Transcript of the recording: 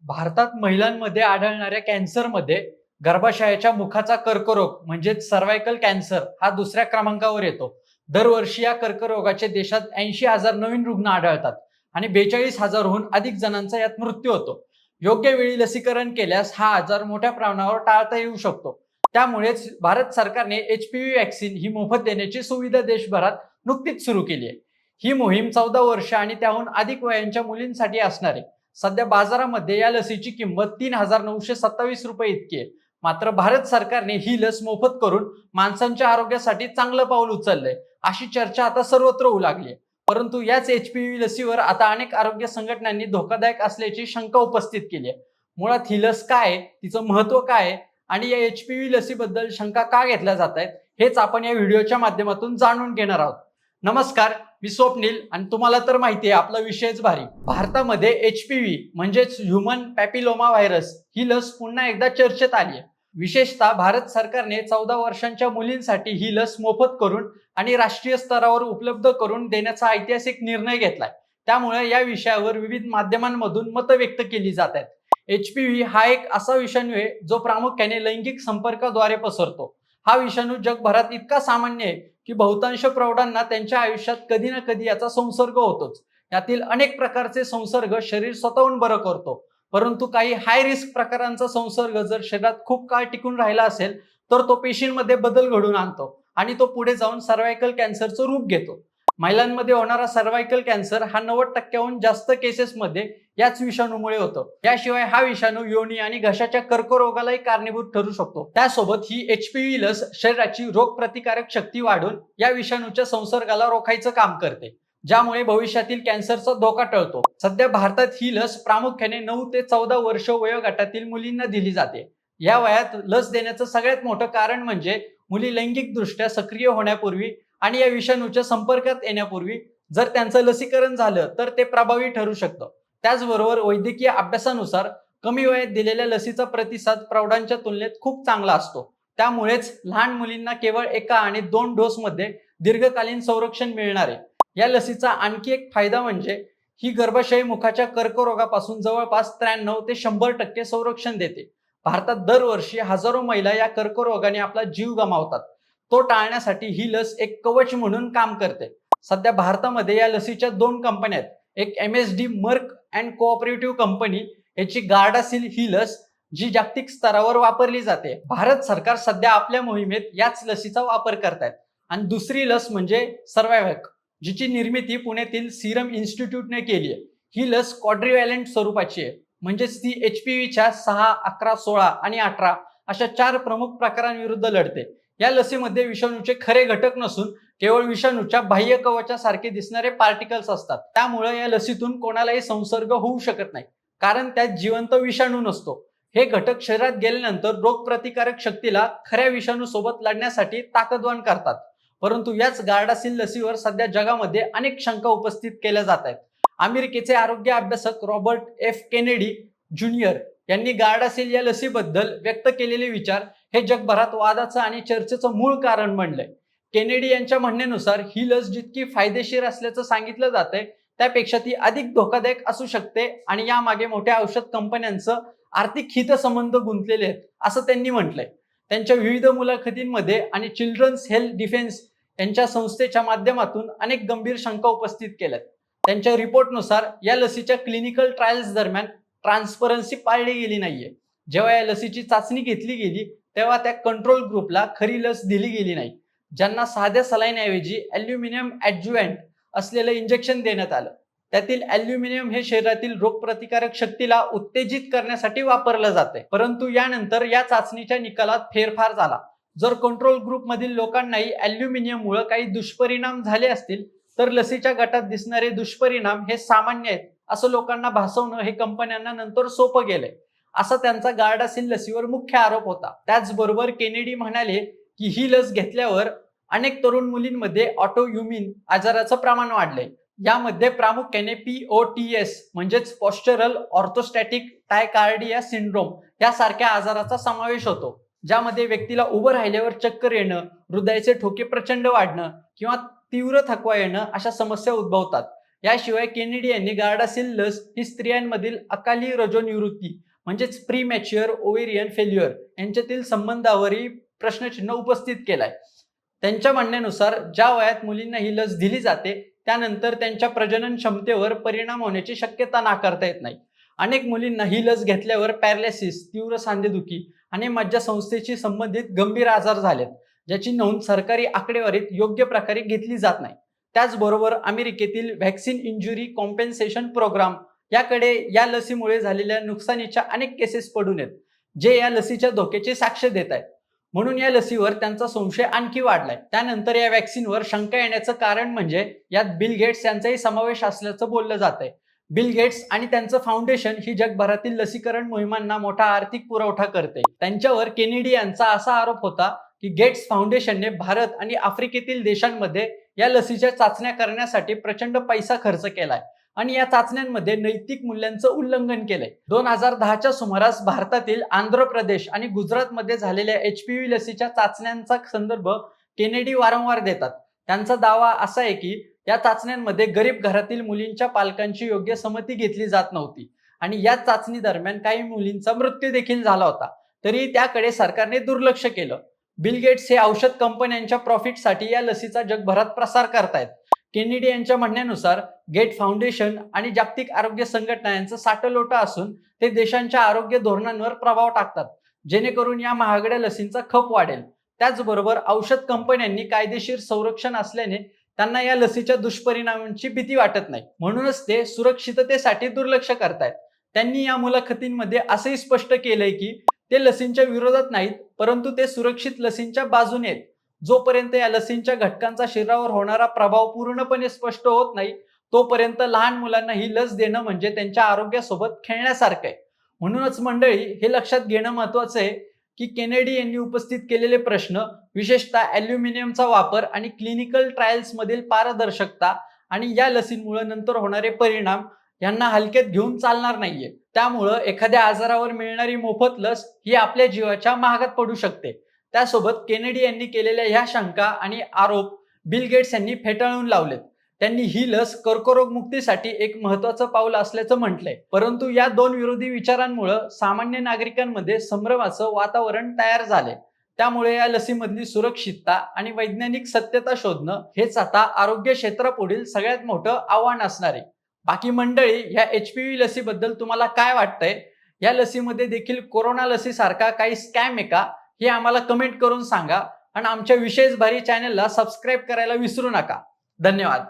भारतात महिलांमध्ये आढळणाऱ्या कॅन्सरमध्ये गर्भाशयाच्या मुखाचा कर्करोग म्हणजेच सर्व्हायकल कॅन्सर हा दुसऱ्या क्रमांकावर येतो. दरवर्षी या कर्करोगाचे देशात 80,000 नवीन रुग्ण आढळतात आणि 42,000हून अधिक जणांचा यात मृत्यू होतो. योग्य वेळी लसीकरण केल्यास हा आजार मोठ्या प्रमाणावर टाळता येऊ शकतो. त्यामुळेच भारत सरकारने HPV व्हॅक्सिन ही मोफत देण्याची सुविधा देशभरात नुकतीच सुरू केली आहे. ही मोहीम 14 वर्ष आणि त्याहून अधिक वयांच्या मुलींसाठी असणार आहे. सध्या बाजारामध्ये या लसीची किंमत 3,927 रुपये इतकी आहे. मात्र भारत सरकारने ही लस मोफत करून माणसांच्या आरोग्यासाठी चांगलं पाऊल उचललंय, अशी चर्चा आता सर्वत्र होऊ लागली आहे. परंतु याच HPV लसीवर आता अनेक आरोग्य संघटनांनी धोकादायक असल्याची शंका उपस्थित केली आहे. मुळात ही लस काय आहे, तिचं महत्व काय आहे आणि या HPV लसीबद्दल शंका का घेतल्या जात आहेत, हेच आपण या व्हिडिओच्या माध्यमातून जाणून घेणार आहोत. नमस्कार, मी स्वप्नील आणि तुम्हाला तर माहिती आहे आपला विषयच भारी. भारतामध्ये HPV म्हणजेच ह्यूमन पॅपिलोमा व्हायरस ही लस पुन्हा एकदा चर्चेत आली आहे. विशेषतः भारत सरकारने 14 वर्षांच्या मुलींसाठी ही लस मोफत करून आणि राष्ट्रीय स्तरावर उपलब्ध करून देण्याचा ऐतिहासिक निर्णय घेतलाय. त्यामुळे या विषयावर विविध माध्यमांमधून मतं व्यक्त केली जात आहेत. HPV हा एक असा विषाणू आहे जो प्रामुख्याने लैंगिक संपर्काद्वारे पसरतो. हा विषाणू जगभरात इतका सामान्य आहे की बहुतांश प्रौढांना त्यांच्या आयुष्यात कधी ना कधी याचा संसर्ग होतोच. यातील अनेक प्रकारचे संसर्ग शरीर स्वतःहून बरं करतो, परंतु काही हाय रिस्क प्रकारांचा संसर्ग जर शरीरात खूप काळ टिकून राहिला असेल तर तो पेशींमध्ये बदल घडवून आणतो आणि तो पुढे जाऊन सर्व्हायकल कॅन्सरचं रूप घेतो. महिलांमध्ये होणारा सर्व्हायकल कॅन्सर हा 90%हून जास्त केसेसमध्ये याच विषाणूमुळे होतो. याशिवाय हा विषाणू योनी आणि घशाच्या कर्करोगालाही कारणीभूत ठरू शकतो. त्यासोबत ही HPV लस शरीराची रोगप्रतिकारक शक्ती वाढवून या विषाणूच्या संसर्गाला रोखायचं काम करते, ज्यामुळे भविष्यातील कॅन्सरचा धोका टळतो. सध्या भारतात ही लस प्रामुख्याने 9 ते 14 वर्ष वयोगटातील मुलींना दिली जाते. या वयात लस देण्याचं सगळ्यात मोठं कारण म्हणजे मुली लैंगिकदृष्ट्या सक्रिय होण्यापूर्वी आणि या विषाणूच्या संपर्कात येण्यापूर्वी जर त्यांचं लसीकरण झालं तर ते प्रभावी ठरू शकतं. त्याचबरोबर वैद्यकीय अभ्यासानुसार कमी वयात दिलेल्या लसीचा प्रतिसाद प्रौढांच्या तुलनेत खूप चांगला असतो. त्यामुळेच लहान मुलींना केवळ एका आणि 2 डोसमध्ये दीर्घकालीन संरक्षण मिळणार आहे. या लसीचा आणखी एक फायदा म्हणजे ही गर्भाशय मुखाच्या कर्करोगापासून जवळपास 93 ते 100% संरक्षण देते. भारतात दरवर्षी हजारो महिला या कर्करोगाने आपला जीव गमावतात. तो टाळण्यासाठी ही लस एक कवच म्हणून काम करते. सध्या भारतामध्ये या लसीच्या 2 कंपन्या आहेत. एक MSD मर्क अँड कोऑपरेटिव्ह कंपनी याची गार्डासिल ही लस जी जागतिक स्तरावर वापरली जाते. भारत सरकार सध्या आपल्या मोहिमेत याच लसीचा वापर करतायत. आणि दुसरी लस म्हणजे सर्व्हायव्हॅक, जिची निर्मिती पुण्यातील सिरम इन्स्टिट्यूटने केली आहे. ही लस क्वाड्रिव्हॅलेंट स्वरूपाची आहे, म्हणजेच ती HPVच्या 6, 11, 16 आणि 18 अशा 4 प्रमुख प्रकारांविरुद्ध लढते. या लसीमध्ये विषाणूचे खरे घटक नसून केवळ विषाणूच्या बाह्य कवचासारखे दिसणारे पार्टिकल्स असतात. त्यामुळे या लसीतून कोणालाही संसर्ग होऊ शकत नाही, कारण त्यात जिवंत विषाणू नसतो. हे घटक शरीरात गेल्यानंतर रोगप्रतिकारक शक्तीला खऱ्या विषाणू सोबत लढण्यासाठी ताकदवान करतात. परंतु याच गार्डासिल लसीवर सध्या जगामध्ये अनेक शंका उपस्थित केल्या जात आहेत. अमेरिकेचे आरोग्य अभ्यासक रॉबर्ट F. केनेडी ज्युनियर यांनी गार्डासिल या लसीबद्दल व्यक्त केलेले विचार हे जगभरात वादाचं आणि चर्चेचं मूळ कारण बनलंय. केनेडी यांच्या म्हणण्यानुसार ही लस जितकी फायदेशीर असल्याचं सांगितलं जातंय त्यापेक्षा ती अधिक धोकादायक असू शकते आणि यामागे मोठ्या औषध कंपन्यांचं आर्थिक हितसंबंध गुंतलेले आहेत, असं त्यांनी म्हटलंय. त्यांच्या विविध मुलाखतींमध्ये आणि चिल्ड्रन्स हेल्थ डिफेन्स यांच्या संस्थेच्या माध्यमातून अनेक गंभीर शंका उपस्थित केल्यात. त्यांच्या रिपोर्टनुसार या लसीच्या क्लिनिकल ट्रायल्स दरम्यान ट्रान्सपरन्सी पाळली गेली नाहीये. जेव्हा या लसीची चाचणी घेतली गेली तेव्हा त्या कंट्रोल ग्रुपला खरी लस दिली गेली नाही, ज्यांना साध्या सलाईनऐवजी ॲल्युमिनियम ॲड्ज्युव्हंट असलेलं इंजेक्शन देण्यात आलं. त्यातील ॲल्युमिनियम हे शरीरातील रोगप्रतिकारक शक्तीला उत्तेजित करण्यासाठी वापरलं जाते. परंतु यानंतर या चाचणीच्या निकालात फेरफार झाला. जर कंट्रोल ग्रुपमधील लोकांनाही ॲल्युमिनियममुळे काही दुष्परिणाम झाले असतील तर लसीच्या गटात दिसणारे दुष्परिणाम हे सामान्य आहेत असं लोकांना भासवणं हे कंपन्यांना नंतर सोपं गेलंय, असा त्यांचा गार्डासिल लसीवर मुख्य आरोप होता. त्याचबरोबर केनेडी म्हणाले की ही लस घेतल्यावर अनेक तरुण मुलींमध्ये ऑटोइम्यून आजाराचं प्रमाण वाढलंय. यामध्ये प्रामुख्याने POTS म्हणजेच पॉस्चरल ऑर्थोस्टॅटिक टायकार्डिया सिंड्रोम यासारख्या आजाराचा समावेश होतो, ज्यामध्ये व्यक्तीला उभं राहिल्यावर चक्कर येणं, हृदयाचे ठोके प्रचंड वाढणं किंवा तीव्र थकवा येणं अशा समस्या उद्भवतात. याशिवाय केनेडी यांनी गार्डासिल लस ही स्त्रियांमधील अकाली रजोनिवृत्ती म्हणजेच प्री मॅच्युअर ओव्हेरियन फेल्युअर यांच्यातील संबंधावरही प्रश्नचिन्ह उपस्थित केलाय. त्यांच्या म्हणण्यानुसार ज्या वयात मुलींना ही लस दिली जाते त्यानंतर त्यांच्या प्रजनन क्षमतेवर परिणाम होण्याची शक्यता नाकारता येत नाही. अनेक मुलींना ही लस घेतल्यावर पॅरालिसिस, तीव्र सांधेदुखी आणि मज्जासंस्थेशी संबंधित गंभीर आजार झालेत, ज्याची नोंद सरकारी आकडेवारीत योग्य प्रकारे घेतली जात नाही. त्याचबरोबर अमेरिकेतील व्हॅक्सिन इंजुरी कॉम्पेन्सेशन प्रोग्राम याकडे या लसीमुळे झालेल्या नुकसानीच्या अनेक केसेस पडून आहेत, जे या लसीच्या धोक्याची साक्ष देत आहेत. म्हणून या लसीवर त्यांचा संशय आणखी वाढलाय. त्यानंतर या व्हॅक्सिनवर शंका येण्याचं कारण म्हणजे यात बिल गेट्स यांचाही समावेश असल्याचं बोललं जात आहे. बिल गेट्स आणि त्यांचं फाउंडेशन ही जगभरातील लसीकरण मोहिमांना मोठा आर्थिक पुरवठा करते. त्यांच्यावर केनेडी यांचा असा आरोप होता की गेट्स फाउंडेशनने भारत आणि आफ्रिकेतील देशांमध्ये या लसीच्या चाचण्या करण्यासाठी प्रचंड पैसा खर्च केलाय आणि या चाचण्यांमध्ये नैतिक मूल्यांचं उल्लंघन केलंय. 2010च्या सुमारास भारतातील आंध्र प्रदेश आणि गुजरातमध्ये झालेल्या HPV लसीच्या चाचण्यांचा संदर्भ केनेडी वारंवार देतात. त्यांचा दावा असा आहे की या चाचण्यांमध्ये गरीब घरातील मुलींच्या पालकांची योग्य संमती घेतली जात नव्हती आणि या चाचणी दरम्यान काही मुलींचा मृत्यू देखील झाला होता, तरी त्याकडे सरकारने दुर्लक्ष केलं. बिल गेट्स हे औषध कंपन्यांच्या प्रॉफिटसाठी या लसीचा जगभरात प्रसार करतायत. केनेडी यांच्या म्हणण्यानुसार गेट फाउंडेशन आणि जागतिक आरोग्य संघटना यांचं साटलोटा असून ते देशांच्या आरोग्य धोरणांवर प्रभाव टाकतात, जेणेकरून या महागड्या लसींचा खप वाढेल. त्याचबरोबर औषध कंपन्यांनी कायदेशीर संरक्षण असल्याने त्यांना या लसीच्या दुष्परिणामांची भीती वाटत नाही, म्हणूनच ते सुरक्षिततेसाठी दुर्लक्ष करतायत. त्यांनी या मुलाखतींमध्ये असंही स्पष्ट केलंय की ते लसींच्या विरोधात नाहीत, परंतु ते सुरक्षित लसींच्या बाजूने आहेत. जोपर्यंत या लसींच्या घटकांचा शरीरावर होणारा प्रभाव पूर्णपणे स्पष्ट होत नाही तोपर्यंत लहान मुलांना ही लस देणं म्हणजे त्यांच्या आरोग्यासोबत खेळण्यासारखं आहे. म्हणूनच मंडळी, हे लक्षात घेणं महत्वाचं आहे की केनेडी यांनी उपस्थित केलेले प्रश्न, विशेषतः ॲल्युमिनियमचा वापर आणि क्लिनिकल ट्रायल्स मधील पारदर्शकता आणि या लसींमुळे नंतर होणारे परिणाम यांना हलक्यात घेऊन चालणार नाहीये. त्यामुळं एखाद्या आजारावर मिळणारी मोफत लस ही आपल्या जीवाच्या महागात पडू शकते. त्यासोबत केनेडी यांनी केलेल्या ह्या शंका आणि आरोप बिल गेट्स यांनी फेटाळून लावलेत. त्यांनी ही लस कर्करोग मुक्तीसाठी एक महत्वाचं पाऊल असल्याचं म्हटलंय, परंतु या दोन विरोधी विचारांमुळे सामान्य नागरिकांमध्ये संभ्रमाचं वातावरण तयार झालंय. त्यामुळे या लसीमधली सुरक्षितता आणि वैज्ञानिक सत्यता शोधणं हेच आता आरोग्य क्षेत्रापुढील सगळ्यात मोठं आव्हान असणार आहे. बाकी मंडळी, ह्या HPV लसीबद्दल तुम्हाला काय वाटतंय? या लसीमध्ये देखील कोरोना लसीसारखा काही स्कॅम आहे का, हे आम्हाला कमेंट करून सांगा आणि आमच्या विशेष भारी चॅनलला सबस्क्राईब करायला विसरू नका. धन्यवाद.